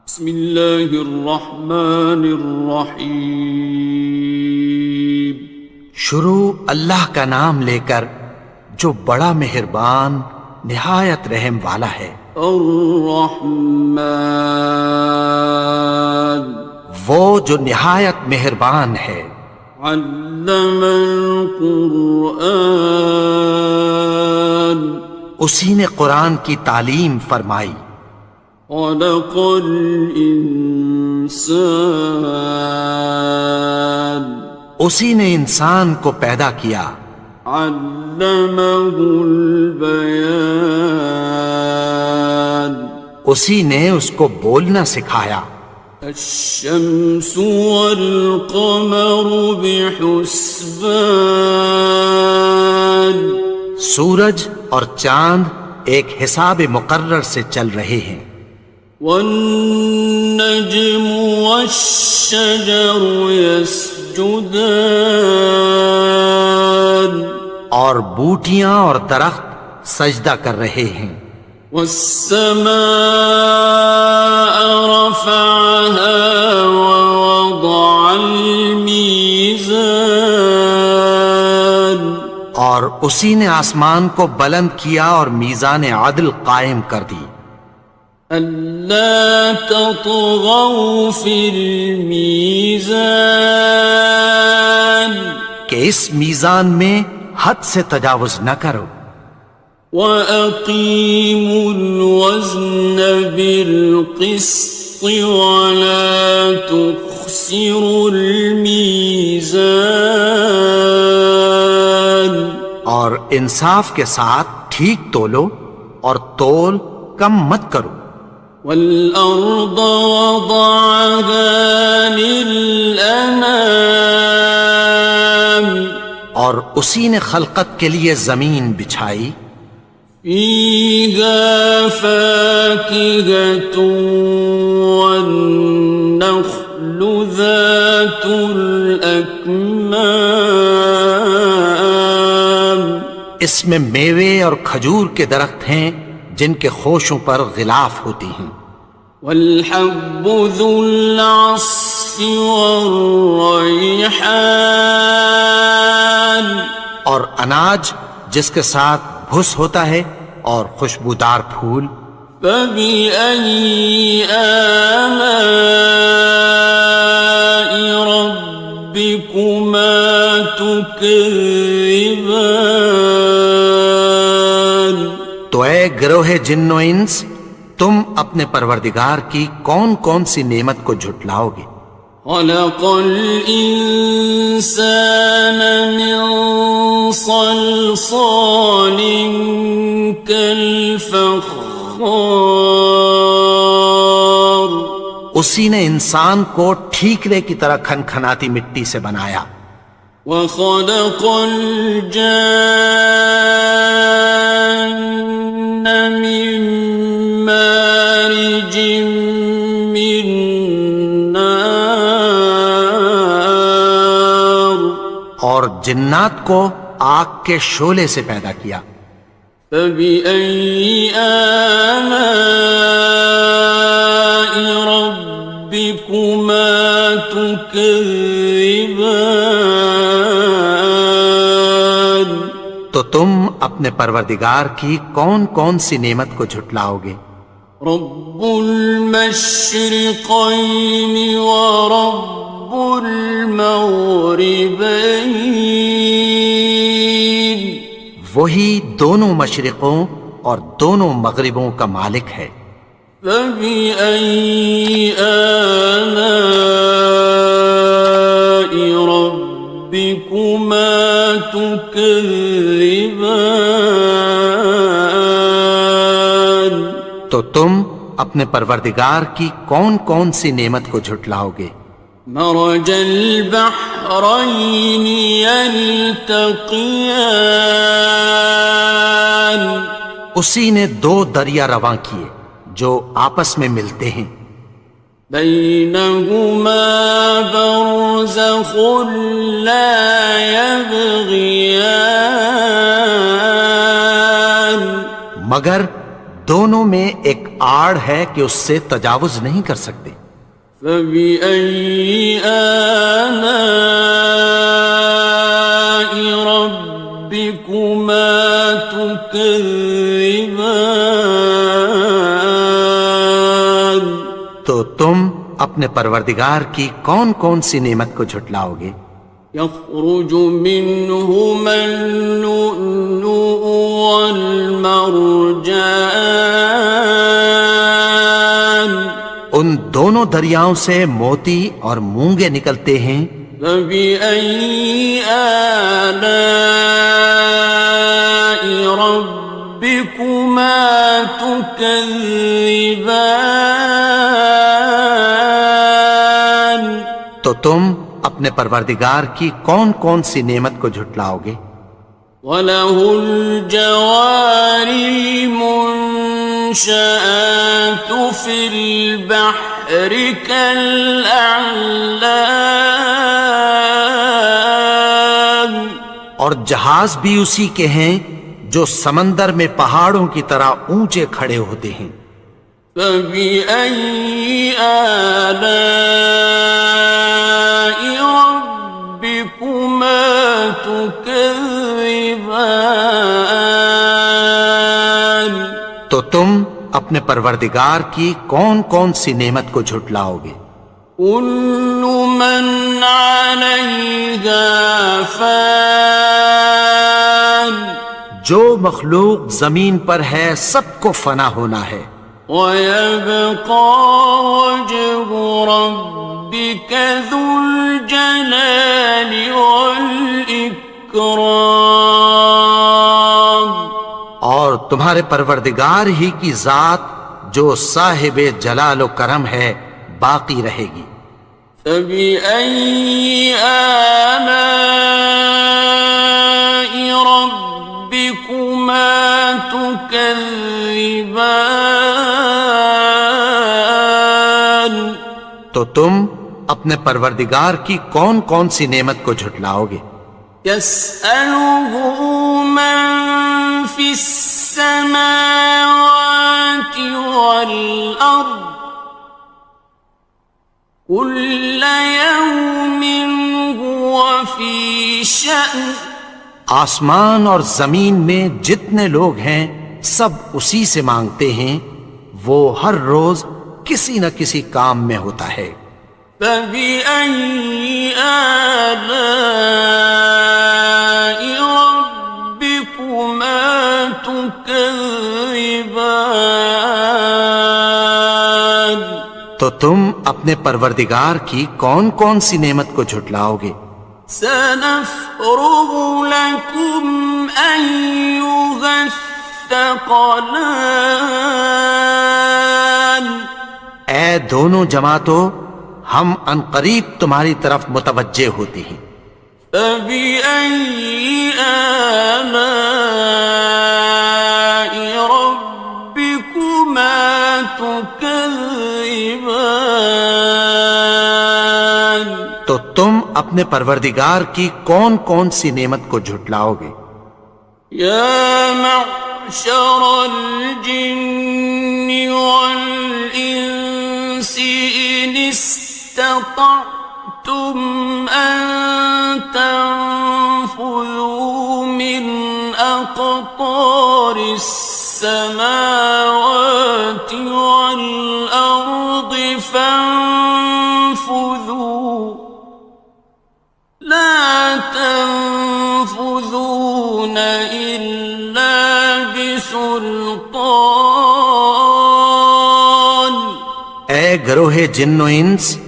بسم اللہ الرحمن الرحیم۔ شروع اللہ کا نام لے کر جو بڑا مہربان نہایت رحم والا ہے۔ الرحمن، وہ جو نہایت مہربان ہے۔ علم القرآن، اسی نے قرآن کی تعلیم فرمائی۔ خلق الانسان، اسی نے انسان کو پیدا کیا۔ علمہ البیان، اسی نے اس کو بولنا سکھایا۔ الشمس والقمر بحسبان، سورج اور چاند ایک حساب مقرر سے چل رہے ہیں۔ والنجم والشجر يسجدان، اور بوٹیاں اور درخت سجدہ کر رہے ہیں۔ والسماء رفعها ووضع الميزان، اور اسی نے آسمان کو بلند کیا اور میزان عدل قائم کر دی۔ ألا تطغوا في الميزان، کہ اس میزان میں حد سے تجاوز نہ کرو۔ وَأَقِيمُوا الْوَزْنَ بِالْقِسْطِ وَلَا تُخْسِرُوا الْمِيزَانَ، اور انصاف کے ساتھ ٹھیک تولو اور تول کم مت کرو۔ وَالْأَرْضَ وَضَعَهَا لِلْأَنَامِ، اور اسی نے خلقت کے لیے زمین بچھائی۔ فِيهَا فَاكِهَةٌ وَالنَّخْلُ ذَاتُ الْأَكْمَامِ، اس میں میوے اور کھجور کے درخت ہیں جن کے خوشوں پر غلاف ہوتی ہیں۔ وَالْحَبُّ ذُو الْعَصْفِ وَالرَّيْحَانِ، اور اناج جس کے ساتھ بھس ہوتا ہے اور خوشبودار پھول۔ فَبِأَيِّ آلَاءِ رَبِّكُمَا تُكَذِّبَانِ، تو اے گروہ جن و انس، تم اپنے پروردگار کی کون کون سی نعمت کو جھٹلاؤ گے؟ خَلَقَ الْإِنسَانَ مِنْ صَلْصَالٍ كَالْفَخَّارِ، اسی نے انسان کو ٹھیکرے کی طرح کھنکھناتی مٹی سے بنایا۔ وَخَلَقَ الْجَانَّ مِن مَّارِجٍ مِّن نَّارٍ، اور جنات کو آگ کے شعلے سے پیدا کیا۔ فَبِأَيِّ آلَاءِ رَبِّكُمَا تُكَذِّبَانِ، تو تم اپنے پروردگار کی کون کون سی نعمت کو جھٹلاؤ گے؟ رب المشرقين ورب المغربين، وہی دونوں مشرقوں اور دونوں مغربوں کا مالک ہے۔ فبأي آلاء ربكما تكذبان، تو تم اپنے پروردگار کی کون کون سی نعمت کو جھٹلاؤ گے؟ مرج البحرين يلتقيان، اسی نے دو دریا رواں کیے جو آپس میں ملتے ہیں۔ بينهما برزخ لا يبغيان، مگر دونوں میں ایک آڑ ہے کہ اس سے تجاوز نہیں کر سکتے۔ فبأي آلاء ربكما تكذبان؟ تو تم اپنے پروردگار کی کون کون سی نعمت کو جھٹلاؤ گے؟ يخرج منهما اللؤلؤ والمرجان، ان دونوں دریاؤں سے موتی اور مونگے نکلتے ہیں۔ فبأي آلاء ربكما تكذبان؟ تو تم اپنے پروردگار کی کون کون سی نعمت کو جھٹلاؤ گے؟ وَلَهُ الْجَوَارِ الْمُنشَآتُ فِي الْبَحْرِ كَالْأَعْلَامِ، اور جہاز بھی اسی کے ہیں جو سمندر میں پہاڑوں کی طرح اونچے کھڑے ہوتے ہیں۔ فَبِأَيِّ آلَاءِ رَبِّكُمَا تُكَذِّبَانِ؟ تو تم اپنے پروردگار کی کون کون سی نعمت کو جھٹلاؤ گے؟ كُلُّ مَنْ عَلَيْهَا فَانٍ، جو مخلوق زمین پر ہے سب کو فنا ہونا ہے۔ وَيَبْقَى وَجْهُ رَبِّكَ ذُو الْجَلَالِ وَالْإِكْرَامِ، اور تمہارے پروردگار ہی کی ذات جو صاحب جلال و کرم ہے باقی رہے گی۔ فَبِأَيِّ آلَاءِ رَبِّكُمَا تُكَذِّبَانِ؟ تو تم اپنے پروردگار کی کون کون سی نعمت کو جھٹلاؤ گے؟ يَسْأَلُهُ مَن فِي السَّمَاوَاتِ وَالْأَرْضِ كُلَّ يَوْمٍ هُوَ فِي شَأْنٍ، آسمان اور زمین میں جتنے لوگ ہیں سب اسی سے مانگتے ہیں، وہ ہر روز کسی نہ کسی کام میں ہوتا ہے۔ فَبِأَيِّ آلَاءِ رَبِّكُمَا تُكَذِّبَانِ؟ تو تم اپنے پروردگار کی کون کون سی نعمت کو جھٹلاؤ گے؟ سَنَفْرُغُ لَكُمْ أَيُّهَ الثَّقَلَانِ، اے دونوں جماعتوں، ہم عنقریب تمہاری طرف متوجہ ہوتے ہیں۔ فَبِأَيِّ آلَاءِ رَبِّكُمَا تُكَذِّبَانِ؟ تو تم اپنے پروردگار کی کون کون سی نعمت کو جھٹلاؤ گے؟ يَا مَعْشَرَ الْجِنِّ وَالْإِنسِ إِنِ اسْتَطَعْتُمْ أَن تَنفُذُوا مِنْ أَقْطَارِ السَّمَاوَاتِ وَالْأَرْضِ فَانفُذُوا لَا تَنفُذُونَ إِلَّا بِسُلْطَانٍ۔ اے گروہ جن و انس،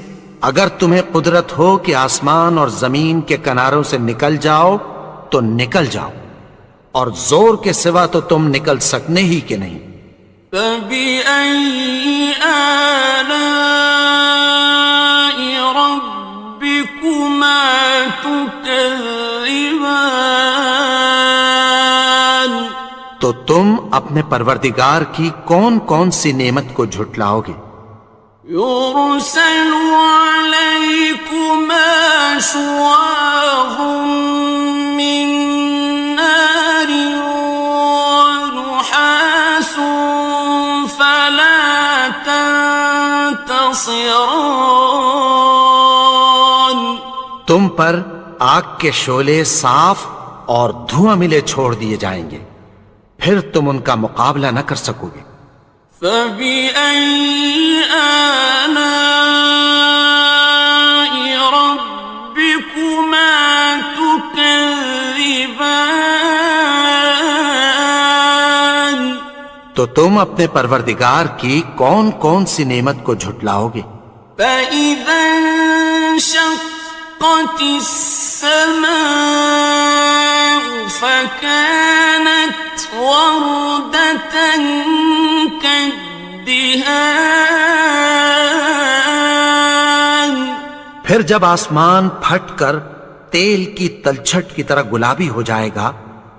اگر تمہیں قدرت ہو کہ آسمان اور زمین کے کناروں سے نکل جاؤ تو نکل جاؤ، اور زور کے سوا تو تم نکل سکنے ہی کہ نہیں۔ فَبِأَيِّ آلَاءِ رَبِّكُمَا تُكَذِّبَانِ؟ تو تم اپنے پروردگار کی کون کون سی نعمت کو جھٹلاؤ گے؟ يُرْسَلُ عَلَيْكُمَا شُوَاظٌ مِّن نَّارٍ وَنُحَاسٌ خاصران. تم پر آگ کے شعلے صاف اور دھواں ملے چھوڑ دیے جائیں گے، پھر تم ان کا مقابلہ نہ کر سکو گے۔ فبأي آلاء ربكما تكذبان. تو تم اپنے پروردگار کی کون کون سی نعمت کو جھٹلاؤ گے؟ فإذا انشقت السماء فكانت وردة كالدهان. پھر جب آسمان پھٹ کر تیل کی تلچھٹ کی طرح گلابی ہو جائے گا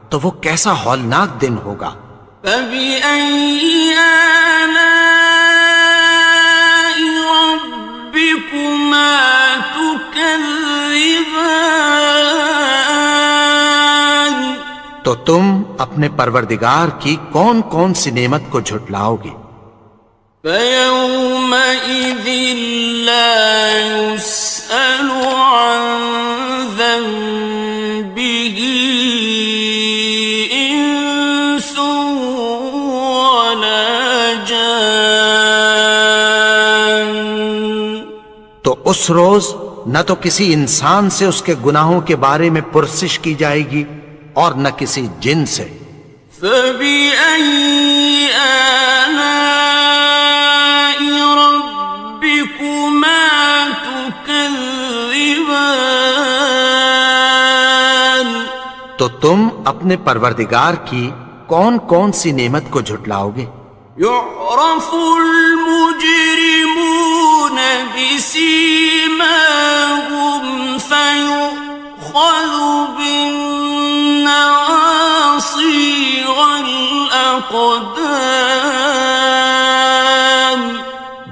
تو وہ کیسا ہولناک دن ہوگا۔ فبأي آلاء ربكما تكذبان. تو تم اپنے پروردگار کی کون کون سی نعمت کو جھٹلاؤ گے؟ فيومئذ لا يسأل عن ذنبه إنس ولا جان. تو اس روز نہ تو کسی انسان سے اس کے گناہوں کے بارے میں پرسش کی جائے گی اور نہ کسی جن سے۔ فبأي آلاء ربكما تكذبان. تو تم اپنے پروردگار کی کون کون سی نعمت کو جھٹلاؤ گے؟ يعرف المجرمون بسيماهم فيؤخذ بالنواصي والأقدام.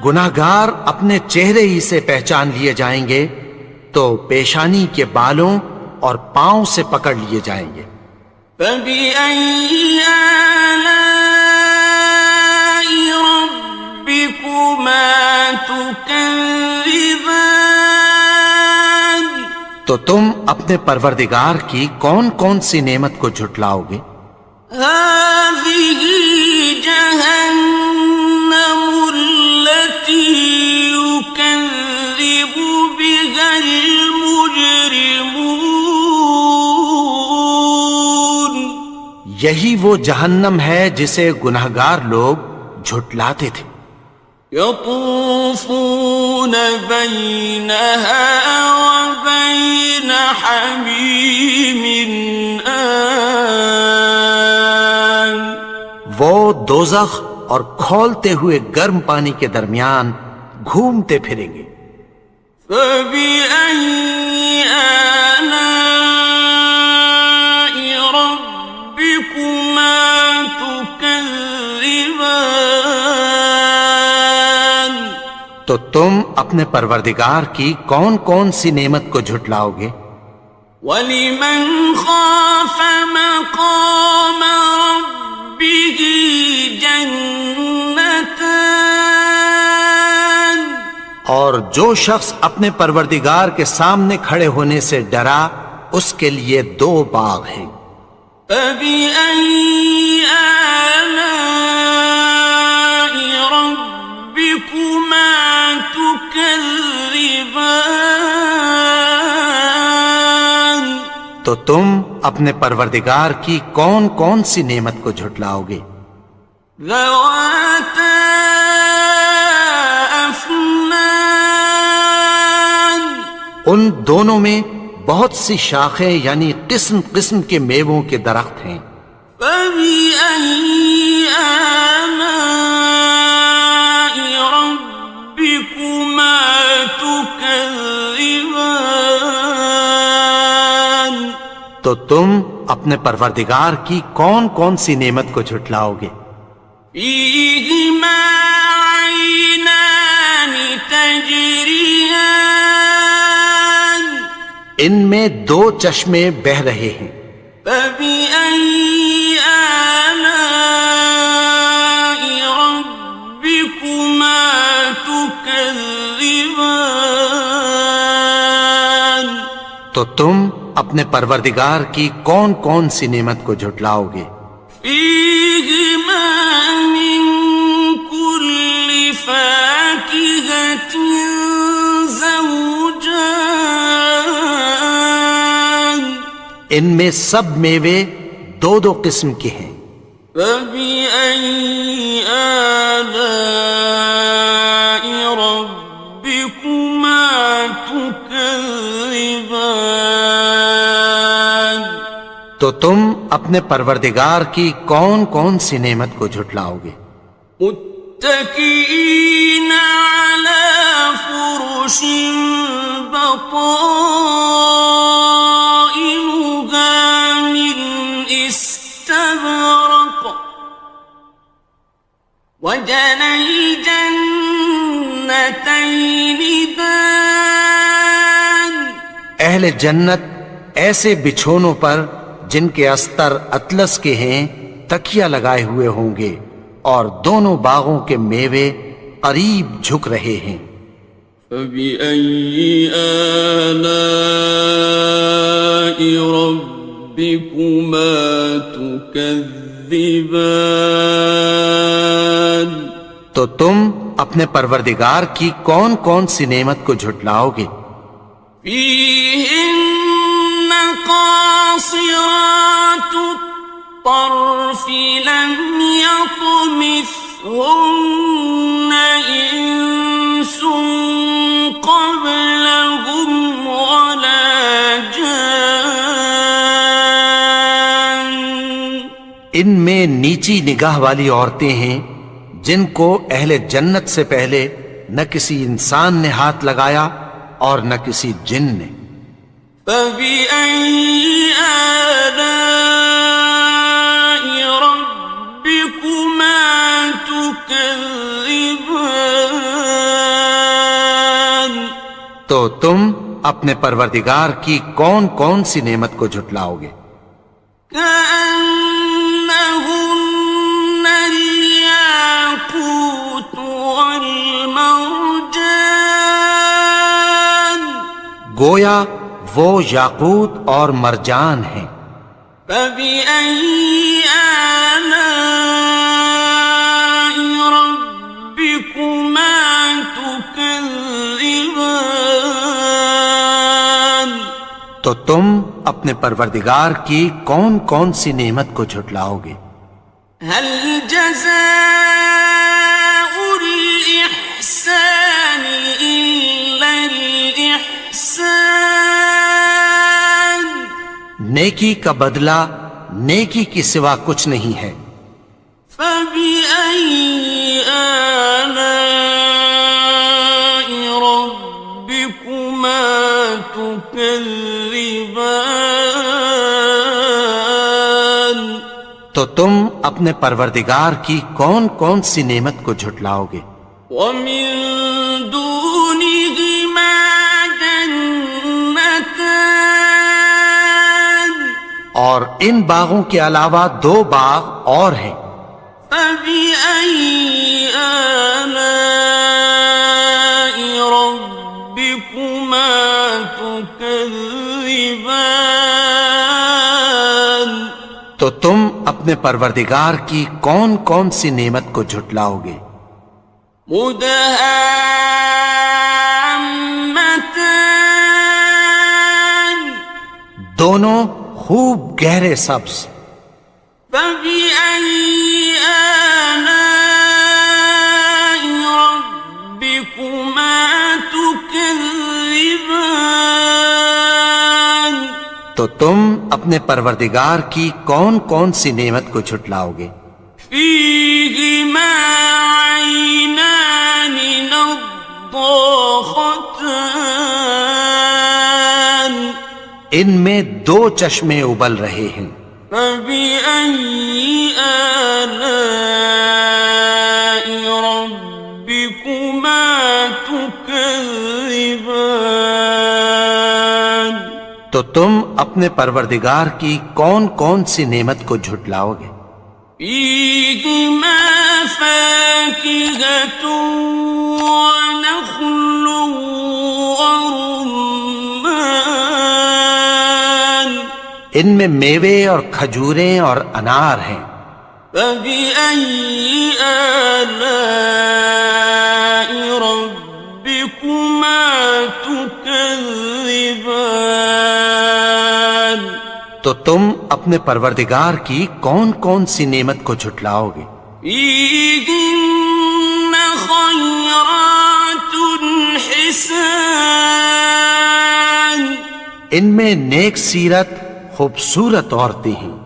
گناہگار اپنے چہرے ہی سے پہچان لیے جائیں گے تو پیشانی کے بالوں اور پاؤں سے پکڑ لیے جائیں گے۔ فبأي آلاء ربكما تكذبان. تو تم اپنے پروردگار کی کون کون سی نعمت کو جھٹلاؤ گے؟ هذه جهنم التي يكذب بها المجرمون. یہی وہ جہنم ہے جسے گناہگار لوگ جھٹلاتے تھے۔ يطوفون بينها وبين حميم آن. وہ دوزخ اور کھولتے ہوئے گرم پانی کے درمیان گھومتے پھریں گے۔ فبأي آلاء ربكما تكذبان. تو تم اپنے پروردگار کی کون کون سی نعمت کو جھٹلاؤ گے؟ وَلِمَنْ خَافَ مَقَامَ رَبِّهِ جَنَّتَانِ. اور جو شخص اپنے پروردگار کے سامنے کھڑے ہونے سے ڈرا اس کے لیے 2 باغ ہیں۔ فَبِأَيِّ آلَاءِ رَبِّكُمَا تُكَذِّبَانِ. تو تم اپنے پروردگار کی کون کون سی نعمت کو جھٹلاؤ گے؟ ذَوَاتَا أَفْنَانٍ. ان دونوں میں بہت سی شاخیں یعنی قسم قسم کے میووں کے درخت ہیں۔ فَبِأَيِّ آلَاءِ رَبِّكُمَا تُكَذِّبَانِ. تو تم اپنے پروردگار کی کون کون سی نعمت کو جھٹلاؤ گے؟ فِيهِمَا عَيْنَانِ تَجْرِيَانِ. ان میں 2 چشمے بہہ رہے ہیں۔ فَبِأَيِّ آلَاءِ رَبِّكُمَا تُكَذِّبَانِ. تو تم اپنے پروردگار کی کون کون سی نعمت کو جھٹلاؤ گے؟ فيهما من كل فاكهة زوجان ان میں سب میوے دو دو قسم کے ہیں۔ فبأي آلاء ربكما تكذبان تو تم اپنے پروردگار کی کون کون سی نعمت کو جھٹلاؤ گے؟ متكئين على فرش بطائنها من استبرق وجنى الجنتين دان اہل جنت ایسے بچھونوں پر جن کے استر اطلس کے ہیں تکیہ لگائے ہوئے ہوں گے، اور دونوں باغوں کے میوے قریب جھک رہے ہیں۔ فبأي آلاء ربكما تكذبان تو تم اپنے پروردگار کی کون کون سی نعمت کو جھٹلاؤ گے؟ فيهن قاصرات الطرف لم يطمثهن إنس قبلهم ولا جان ان میں نیچی نگاہ والی عورتیں ہیں جن کو اہل جنت سے پہلے نہ کسی انسان نے ہاتھ لگایا اور نہ کسی جن نے۔ فبأي آلاء ربكما تكذبان تو تم اپنے پروردگار کی کون کون سی نعمت کو جھٹلاؤ گے؟ كأنهن الياقوت والمرجان گویا وہ یاقوت اور مرجان ہیں۔ فبأي آلاء ربكما تكذبان تو تم اپنے پروردگار کی کون کون سی نعمت کو جھٹلاؤ گے؟ هل جزاء الإحسان إلا الإحسان نیکی کا بدلہ نیکی کی سوا کچھ نہیں ہے۔ فبأي آلاء ربكما تكذبان تو تم اپنے پروردگار کی کون کون سی نعمت کو جھٹلاؤ گے؟ ومن دونهما جنتان اور ان باغوں کے علاوہ دو باغ اور ہیں۔ فبأي آلاء ربكما تكذبان تو تم اپنے پروردگار کی کون کون سی نعمت کو جھٹلاؤ گے؟ مدهامتان دونوں خوب گہرے سبز۔ فبأي آلاء ربكما تكذبان تو تم اپنے پروردگار کی کون کون سی نعمت کو جھٹلاؤ گے؟ فيهما عينان نضاختان ان میں دو چشمے ابل رہے ہیں۔ فبأي آلاء ربكما تكذبان تو تم اپنے پروردگار کی کون کون سی نعمت کو جھٹلاؤ گے؟ فيهما فاكهة ونخل ورمان ان میں میوے اور کھجوریں اور انار ہیں۔ فبأي آلاء ربكما تكذبان؟ تو تم اپنے پروردگار کی کون کون سی نعمت کو جھٹلاؤ گے؟ فيهن خيرات حسان، ان میں نیک سیرت خوبصورت عورتیں ہیں۔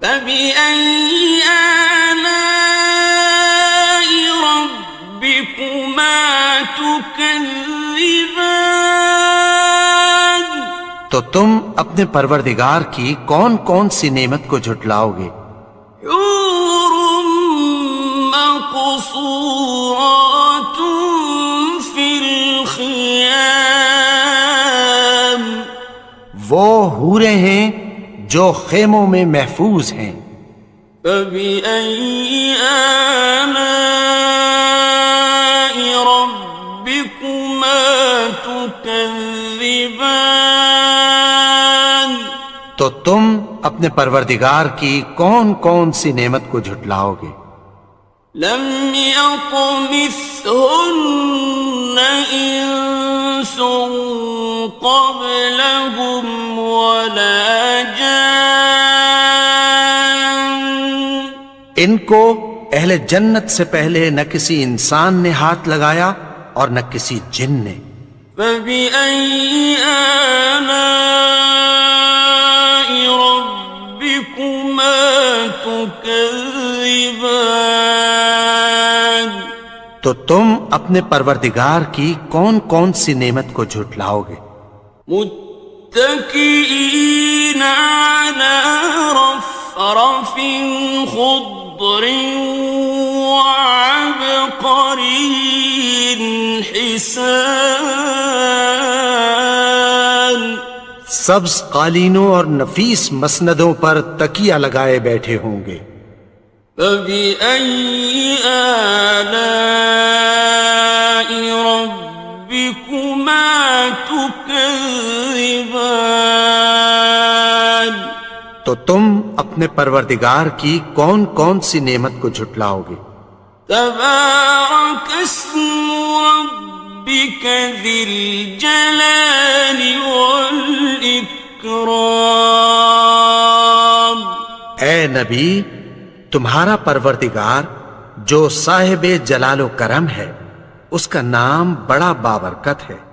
فبأي آلاء ربكما تكذبان؟ تو تم اپنے پروردگار کی کون کون سی نعمت کو جھٹلاؤ گے؟ حور مقصورات في الخيام، وہ حوریں ہیں جو خیموں میں محفوظ ہیں۔ فبأي آلاء ربكما تكذبان؟ تو تم اپنے پروردگار کی کون کون سی نعمت کو جھٹلاؤ گے؟ لم يطمثهن إنس قبلهم ولا جان، ان کو اہل جنت سے پہلے نہ کسی انسان نے ہاتھ لگایا اور نہ کسی جن نے۔ فبأي آلاء ربكما تكذبان؟ تو تم اپنے پروردگار کی کون کون سی نعمت کو جھٹلاؤ گے؟ متكئين على رفرف خضر وعبقري حسان، سبز قالینوں اور نفیس مسندوں پر تکیہ لگائے بیٹھے ہوں گے۔ فبأي آلاء ربكما تكذبان؟ تو تم اپنے پروردگار کی کون کون سی نعمت کو جھٹلاؤ گے؟ تبارك اسم ربك ذي الجلال والإكرام۔ اے نبی، تمہارا پروردگار جو صاحب جلال و کرم ہے، اس کا نام بڑا بابرکت ہے۔